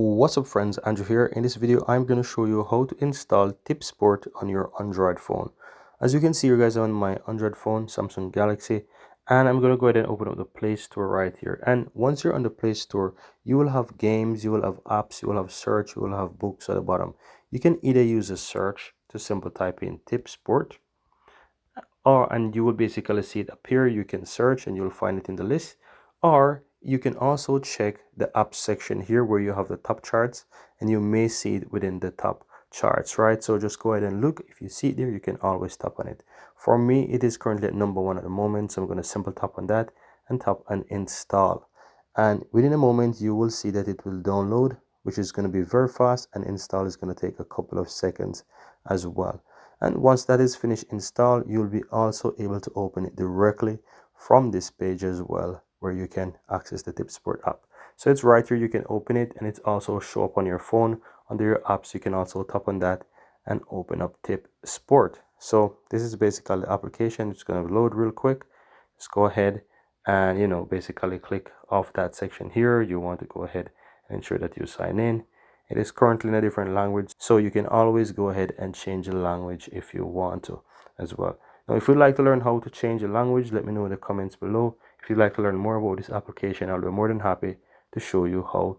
What's up friends, Andrew here. In this video I'm going to show you how to install Tipsport on your Android phone. As you can see, you guys are on my Android phone, Samsung Galaxy, and I'm going to go ahead and open up the Play Store right here. And once you're on the Play Store, you will have games, you will have apps, you will have search, you will have books at the bottom. You can either use a search to simply type in Tipsport, and you will basically see it appear. You can search and you'll find it in the list, or you can also check the app section here where you have the top charts, and you may see it within the top charts, right? So just go ahead and look. If you see it there, you can always tap on it. For me, it is currently at #1 at the moment, so I'm going to simply tap on that and tap on install, and within a moment you will see that it will download, which is going to be very fast, and install is going to take a couple of seconds as well. And once that is finished install, you'll be also able to open it directly from this page as well, where you can access the Tipsport app. So it's right here, you can open it, and it's also show up on your phone under your apps. You can also tap on that and open up Tipsport. So this is basically the application. It's going to load real quick. Just go ahead and basically click off that section here. You want to go ahead and ensure that you sign in. It is currently in a different language, so you can always go ahead and change the language if you want to as well. Now, if you'd like to learn how to change the language, let me know in the comments below. If you'd like to learn more about this application, I'll be more than happy to show you how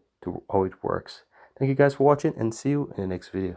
it works. Thank you guys for watching, and see you in the next video.